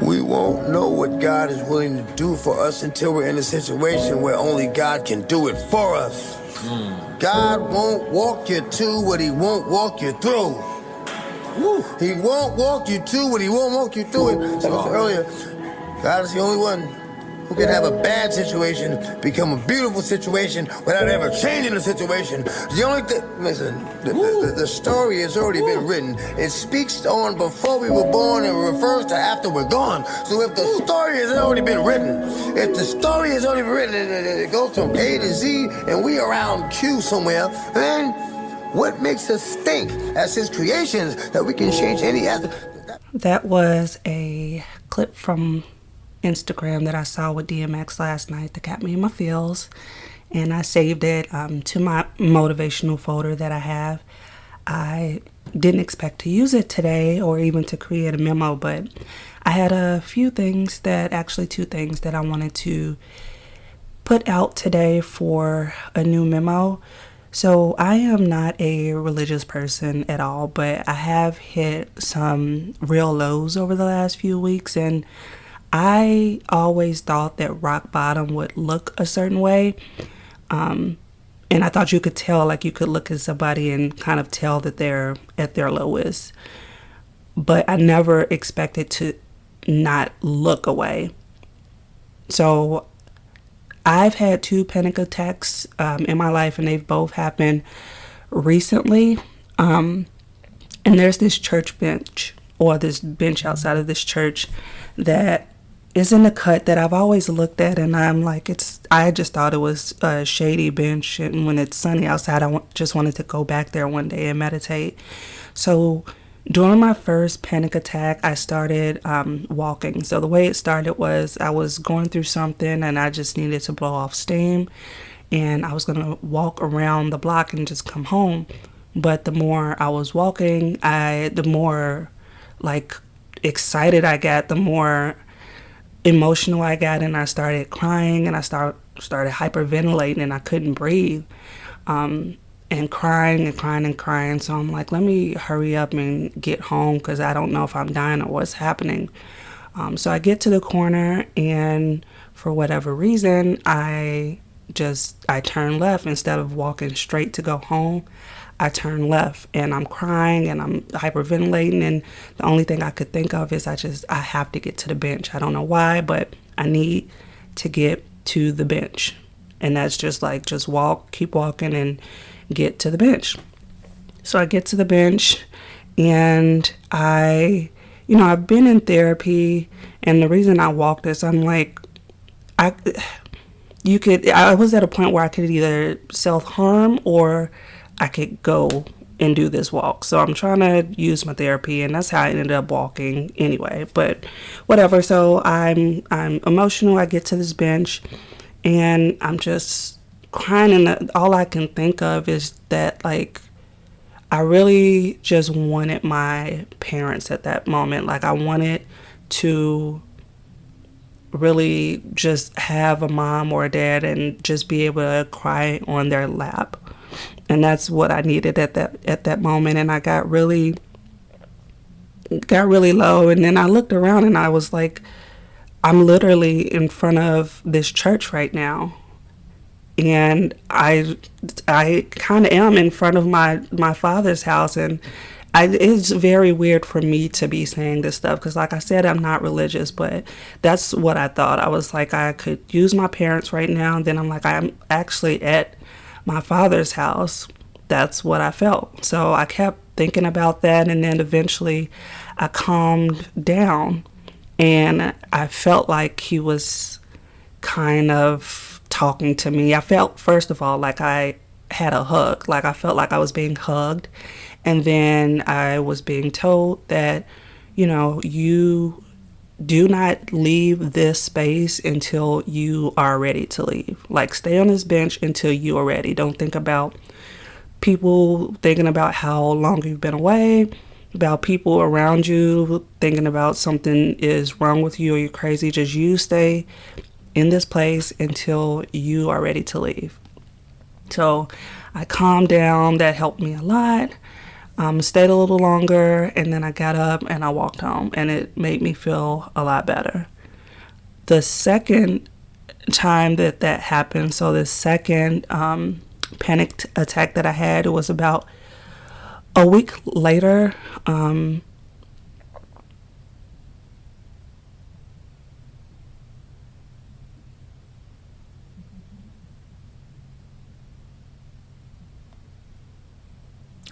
We won't know what God is willing to do for us until we're in a situation where only God can do it for us. God won't walk you to what he won't walk you through. Woo. He won't walk you to what he won't walk you through. Like I said earlier, God is the only one who can have a bad situation become a beautiful situation without ever changing the situation. The only thing, listen, the story has already been written. It speaks on before we were born and refers to after we're gone. So if the story has already been written, if the story has already been written and it goes from A to Z and we around Q somewhere, then what makes us think as his creations that we can change any aspect? That was a clip from Instagram that I saw with DMX last night that got me in my feels, and I saved it to my motivational folder that I have. I didn't expect to use it today or even to create a memo, but I had a few things two things that I wanted to put out today for a new memo. So I am not a religious person at all, but I have hit some real lows over the last few weeks, and I always thought that rock bottom would look a certain way. And I thought you could tell, like you could look at somebody and kind of tell that they're at their lowest. But I never expected to not look away. So I've had 2 panic attacks in my life, and they've both happened recently. And there's this church bench, or this bench outside of this church, that is in the cut that I've always looked at, and I'm like, I just thought it was a shady bench, and when it's sunny outside, I just wanted to go back there one day and meditate. So during my first panic attack, I started walking. So the way it started was I was going through something, and I just needed to blow off steam, and I was going to walk around the block and just come home. But the more I was walking, the more like excited I got, the more emotional I got, and I started crying, and I started hyperventilating, and I couldn't breathe, and crying and crying and crying. So I'm like, let me hurry up and get home, because I don't know if I'm dying or what's happening. So I get to the corner, and for whatever reason, I turn left. Instead of walking straight to go home, I turn left, and I'm crying and I'm hyperventilating, and the only thing I could think of is I have to get to the bench. I don't know why, but I need to get to the bench. And that's just keep walking and get to the bench. So I get to the bench, and I've been in therapy, and the reason I walked is I was at a point where I could either self-harm or I could go and do this walk. So I'm trying to use my therapy, and that's how I ended up walking anyway, but whatever. So I'm emotional. I get to this bench, and I'm just crying, and all I can think of is that, like, I really just wanted my parents at that moment. Like, I wanted to really just have a mom or a dad and just be able to cry on their lap. And that's what I needed at that moment. And I got really low. And then I looked around, and I was like, I'm literally in front of this church right now. And I kind of am in front of my father's house. And it's very weird for me to be saying this stuff, because like I said, I'm not religious, but that's what I thought. I was like, I could use my parents right now. And then I'm like, I'm actually at my father's house. That's what I felt. So I kept thinking about that, and then eventually I calmed down, and I felt like he was kind of talking to me. I felt, first of all, like I had a hug. Like I felt like I was being hugged, and then I was being told that, you do not leave this space until you are ready to leave. Like, stay on this bench until you are ready. Don't think about people thinking about how long you've been away, about people around you thinking about something is wrong with you or you're crazy. Just you stay in this place until you are ready to leave. So I calmed down. That helped me a lot. Stayed a little longer, and then I got up and I walked home, and it made me feel a lot better. The second time that happened, so the second panic attack that I had, it was about a week later.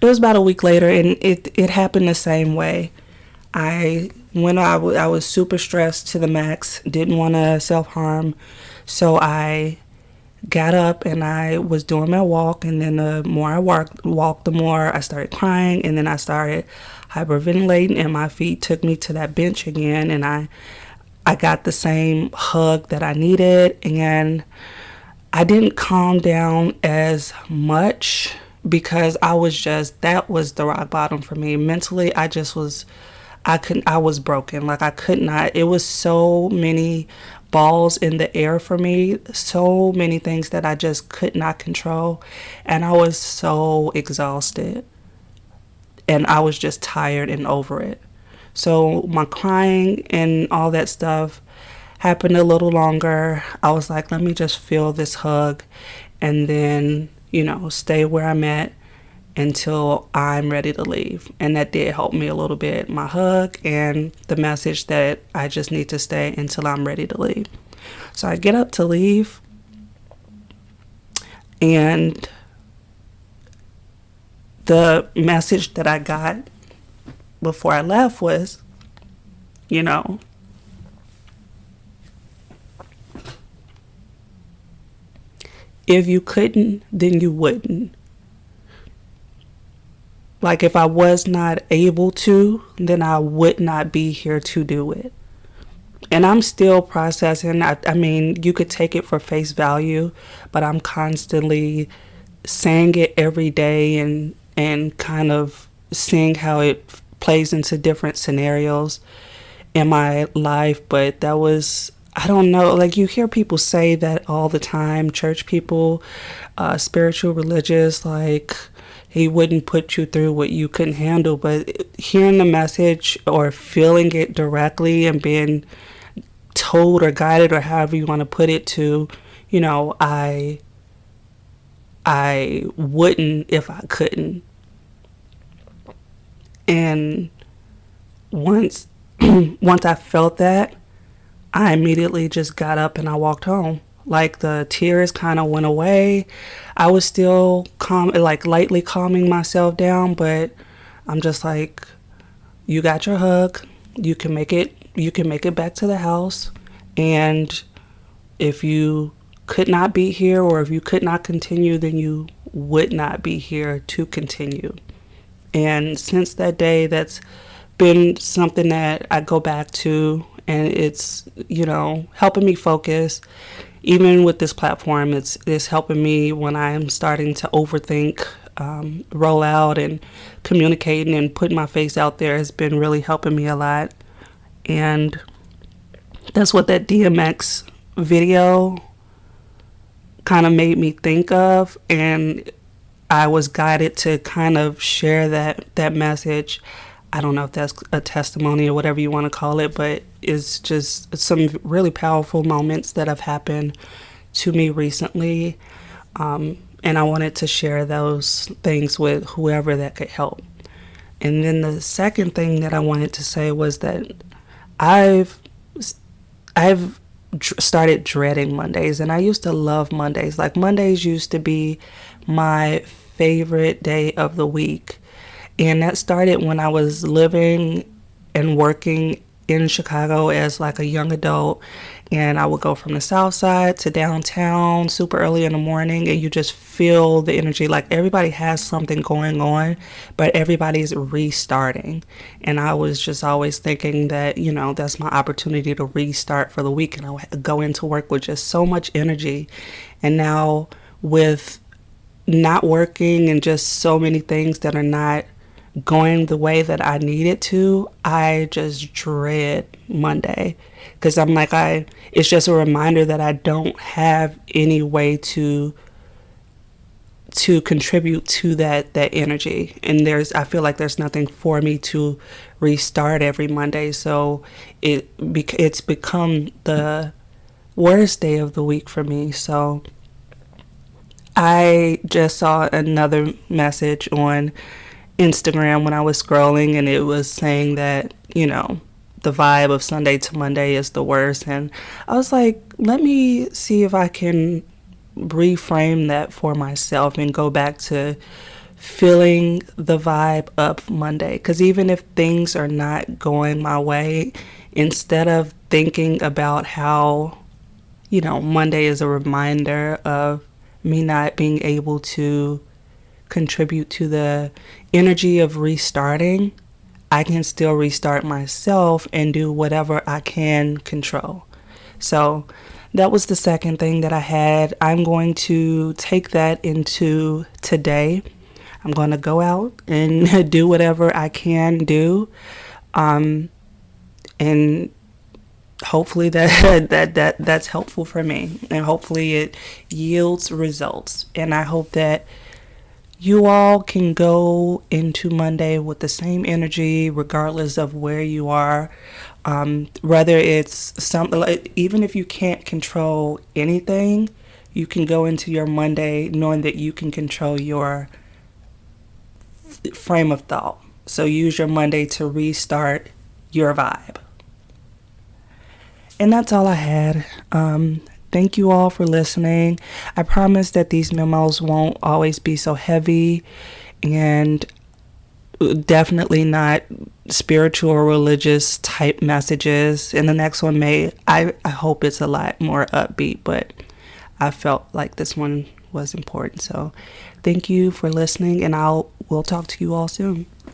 It was about a week later, and it happened the same way. I was super stressed to the max, didn't want to self-harm, so I got up and I was doing my walk, and then the more I walked, the more I started crying, and then I started hyperventilating, and my feet took me to that bench again, and I got the same hug that I needed, and I didn't calm down as much because that was the rock bottom for me. Mentally, I was broken. Like, I could not, it was so many balls in the air for me, so many things that I just could not control. And I was so exhausted. And I was just tired and over it. So my crying and all that stuff happened a little longer. I was like, let me just feel this hug and then, stay where I'm at until I'm ready to leave. And that did help me a little bit. My hug and the message that I just need to stay until I'm ready to leave. So I get up to leave, and the message that I got before I left was, if you couldn't, then you wouldn't. Like, if I was not able to, then I would not be here to do it. And I'm still processing. I mean, you could take it for face value, but I'm constantly saying it every day and kind of seeing how it plays into different scenarios in my life. But that was, I don't know, like, you hear people say that all the time, church people, spiritual, religious, like, he wouldn't put you through what you couldn't handle. But hearing the message or feeling it directly and being told or guided or however you want to put it to, I wouldn't if I couldn't. And once I felt that, I immediately just got up and I walked home. Like, the tears kind of went away. I was still calm, like lightly calming myself down, but I'm just like, you got your hug. You can make it back to the house. And if you could not be here, or if you could not continue, then you would not be here to continue. And since that day, that's been something that I go back to, and it's, helping me focus. Even with this platform, it's helping me when I'm starting to overthink, roll out and communicating and putting my face out there has been really helping me a lot. And that's what that DMX video kind of made me think of. And I was guided to kind of share that message. I don't know if that's a testimony or whatever you want to call it, but it's just some really powerful moments that have happened to me recently. And I wanted to share those things with whoever that could help. And then the second thing that I wanted to say was that I've started dreading Mondays, and I used to love Mondays. Like, Mondays used to be my favorite day of the week. And that started when I was living and working in Chicago as like a young adult. And I would go from the south side to downtown super early in the morning, and you just feel the energy. Like, everybody has something going on, but everybody's restarting. And I was just always thinking that, that's my opportunity to restart for the week. And I would go into work with just so much energy. And now, with not working and just so many things that are not going the way that I need it to, I just dread Monday, because I'm like, it's just a reminder that I don't have any way to to contribute to that energy. And I feel like there's nothing for me to restart every Monday. So it's become the worst day of the week for me. So I just saw another message on Instagram when I was scrolling, and it was saying that, the vibe of Sunday to Monday is the worst. And I was like, let me see if I can reframe that for myself and go back to feeling the vibe of Monday. Because even if things are not going my way, instead of thinking about how, Monday is a reminder of me not being able to contribute to the energy of restarting, I can still restart myself and do whatever I can control. So that was the second thing that I had. I'm going to take that into today. I'm going to go out and do whatever I can do. And hopefully that's helpful for me. And hopefully it yields results. And I hope that you all can go into Monday with the same energy, regardless of where you are. Whether it's something, even if you can't control anything, you can go into your Monday knowing that you can control your frame of thought. So use your Monday to restart your vibe. And that's all I had. Thank you all for listening. I promise that these memos won't always be so heavy, and definitely not spiritual or religious type messages. And the next one I hope it's a lot more upbeat, but I felt like this one was important. So thank you for listening, and we'll talk to you all soon.